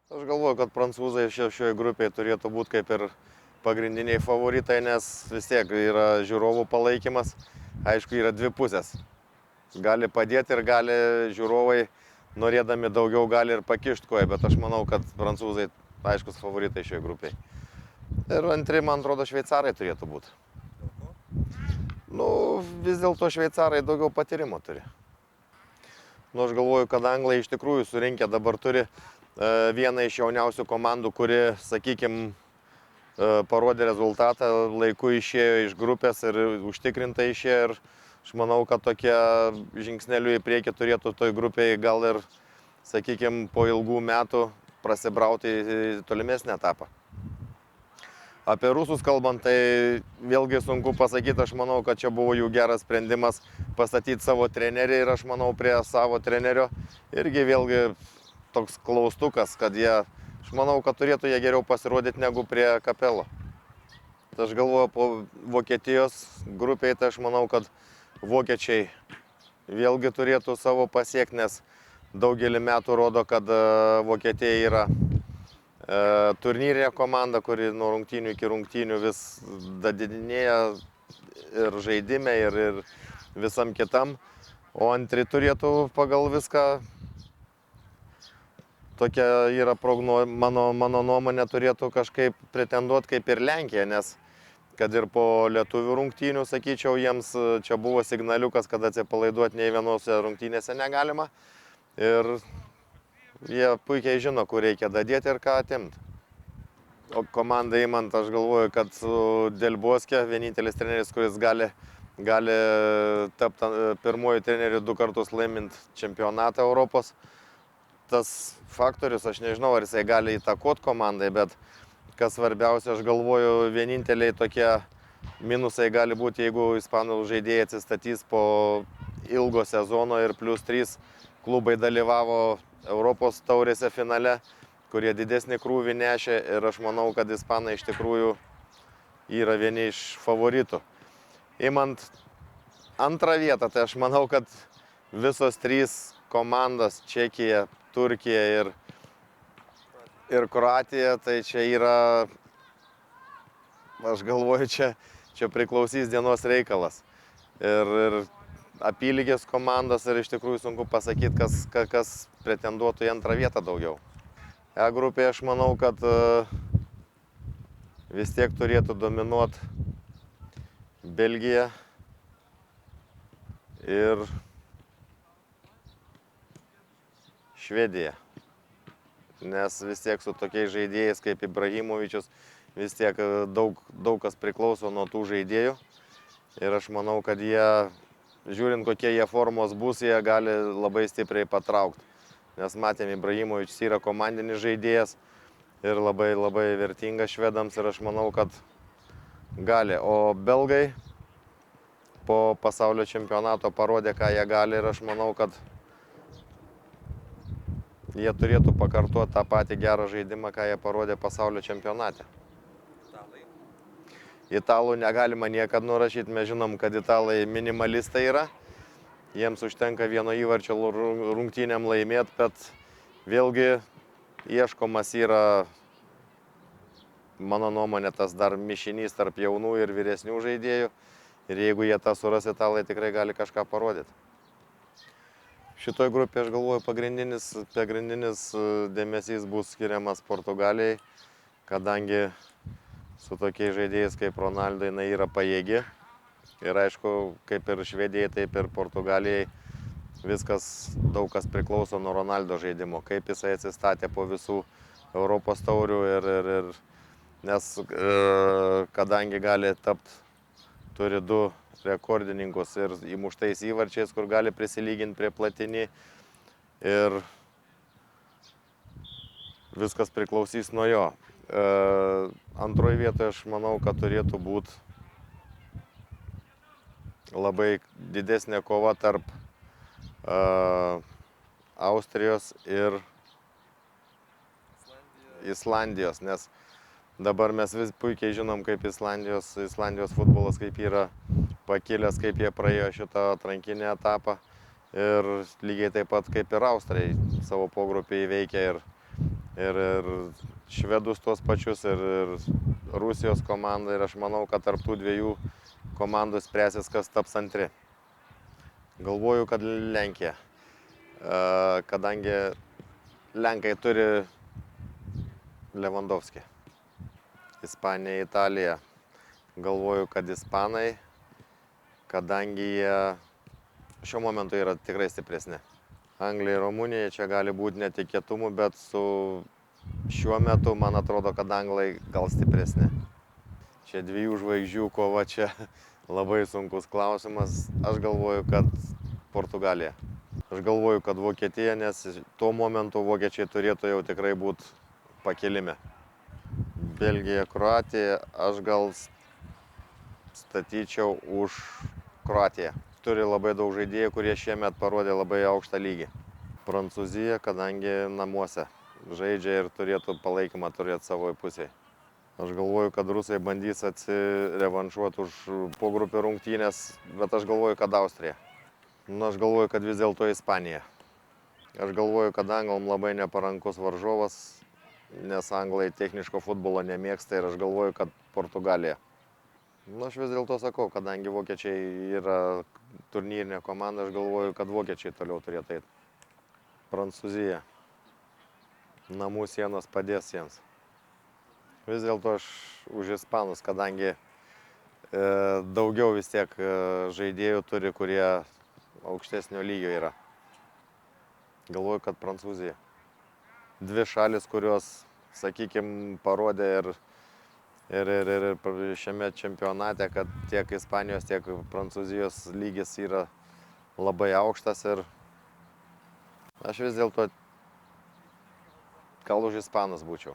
Aš galvoju, kad prancūzai šioje grupėje turėtų būti kaip ir pagrindiniai favoritai, nes vis tiek yra žiūrovų palaikymas. Aišku, yra dvi pusės. Gali padėti ir gali žiūrovai, norėdami daugiau, gali ir pakišti koją, bet aš manau, kad prancūzai aiškus favoritai šioje grupėje. Ir antri, man atrodo, šveicarai turėtų būti. Nu, vis dėlto šveicarai daugiau patyrimo turi. Nu, aš galvoju, kad anglai iš tikrųjų surinkę dabar turi vieną iš jauniausių komandų, kuri, sakykime, parodė rezultatą, laiku išėjo iš grupės ir užtikrintai išėjo. Ir aš manau, kad tokie žingsnelių į priekį turėtų toj grupėje gal ir, sakykime, po ilgų metų prasibrauti į tolimesnį etapą. Apie rusus kalbant, tai vėlgi sunku pasakyti, aš manau, kad čia buvo jų geras sprendimas pastatyti savo trenerį ir aš manau prie savo trenerio irgi vėlgi toks klaustukas, kad jie, aš manau, kad turėtų jie geriau pasirodyti negu prie Kapelo. Tai aš galvoju, po Vokietijos grupėje, tai aš manau, kad vokiečiai vėlgi turėtų savo pasiekti, nes daugelį metų rodo, kad Vokietija yra turnyrinė komanda, kuri nuo rungtynių iki rungtynių vis didinėja ir žaidime, ir visam kitam. O antri turėtų pagal viską, tokia yra mano nuomonė, turėtų kažkaip pretenduoti kaip ir Lenkija, nes kad ir po lietuvių rungtynių, sakyčiau, jiems čia buvo signaliukas, kad atsipalaiduoti nei vienose rungtynėse negalima. Ir jie puikiai žino, kur reikia dadėti ir ką atimti. O komandai imant, aš galvoju, kad su Delboske, vienintelis treneris, kuris gali tapti pirmuoju treneriu 2 kartus laimint čempionatą Europos. Tas faktorius, aš nežinau, ar jisai gali įtakoti komandai, bet kas svarbiausia, aš galvoju, vieninteliai tokie minusai gali būti, jeigu ispanų žaidėjai atsistatys po ilgo sezono ir +3 klubai dalyvavo Europos taurėse finale, kurie didesnį krūvį nešė ir aš manau, kad ispanai iš tikrųjų yra vieni iš favoritų. Imant antrą vietą, tai aš manau, kad visos 3 komandos, Čekija, Turkija ir Kroatija, tai čia yra, aš galvoju, čia priklausys dienos reikalas. Ir apylygės komandos ir iš tikrųjų sunku pasakyti, kas pretenduotų į antrą vietą daugiau. E grupėje aš manau, kad vis tiek turėtų dominuoti Belgija ir Švedija. Nes vis tiek su tokiais žaidėjais kaip Ibrahimovičius vis tiek daug kas priklauso nuo tų žaidėjų. Ir aš manau, kad jie, žiūrint kokie jie formos bus, jie gali labai stipriai patraukti. Nes matėm, Ibrahimovičius yra komandinis žaidėjas ir labai vertingas švedams ir aš manau, kad gali. O belgai po pasaulio čempionato parodė, ką jie gali ir aš manau, kad jie turėtų pakartoti tą patį gerą žaidimą, ką jie parodė pasaulio čempionate. Italų negalima niekad nurašyti, mes žinom, kad italai minimalistai yra. Jiems užtenka vieno įvarčio rungtynėm laimėti, bet vėlgi ieškomas yra, mano nuomonė, tas dar mišinys tarp jaunų ir vyresnių žaidėjų. Ir jeigu jie tą suras, italai tikrai gali kažką parodyti. Šitoj grupėje, aš galvoju, pagrindinis dėmesys bus skiriamas Portugalijai, kadangi su tokiais žaidėjais kaip Ronaldo jinai yra pajėgi. Ir aišku, kaip ir Švedijai, taip ir Portugalijai daug kas priklauso nuo Ronaldo žaidimo, kaip jisai atsistatė po visų Europos taurių nes kadangi gali tapti, turi 2 rekordininkus ir įmuštais įvarčiais, kur gali prisilyginti prie Platini ir viskas priklausys nuo jo. Antroje vietoje aš manau, kad turėtų būti labai didesnė kova tarp Austrijos ir Islandijos, nes dabar mes vis puikiai žinom, kaip Islandijos futbolas kaip yra pakilęs, kaip jie praėjo šitą atrankinį etapą ir lygiai taip pat kaip ir Austrai savo pogrupį įveikė ir švedus tuos pačius, ir Rusijos komandą. Ir aš manau, kad tarp tų dviejų komandų spręsis, kas taps antri. Galvoju, kad Lenkija. Kadangi Lenkai turi Lewandowski. Ispanija, Italija. Galvoju, kad ispanai, kadangi jie šiuo momentu yra tikrai stipresni. Anglija ir Rumunija čia gali būti netikėtumų, bet su šiuo metu man atrodo, kad anglai gal stipresni. Čia dviejų žvaigždžių kova, čia labai sunkus klausimas. Aš galvoju, kad Portugalija. Aš galvoju, kad Vokietija, nes tuo momentu vokiečiai turėtų jau tikrai būti pakilime. Belgija, Kroatija, aš gal statyčiau už Kroatiją. Turi labai daug žaidėjų, kurie šiemet parodė labai aukštą lygį. Prancūzija, kadangi namuose žaidžia ir turėtų palaikymą turėti savo pusėje. Aš galvoju, kad rusai bandys atsirevanšuoti už pogrupių rungtynės, bet aš galvoju, kad Austrija. Aš galvoju, kad vis dėlto Ispanija. Aš galvoju, kad anglam labai neparankus varžovas, nes anglai techniško futbolo nemėgsta, ir aš galvoju, kad Portugalija. Aš vis dėlto sakau, kadangi vokiečiai yra turnyrinė komanda, aš galvoju, kad vokiečiai toliau turėtų eiti. Prancūzija. Namų sienos padės jiems. Vis dėlto aš už ispanus, kadangi daugiau vis tiek žaidėjų turi, kurie aukštesnio lygio yra. Galvoju, kad Prancūzija. Dvi šalis, kurios, sakykime, parodė ir šiame čempionate, kad tiek Ispanijos, tiek Prancūzijos lygis yra labai aukštas, ir aš vis dėlto gal už ispanus būčiau.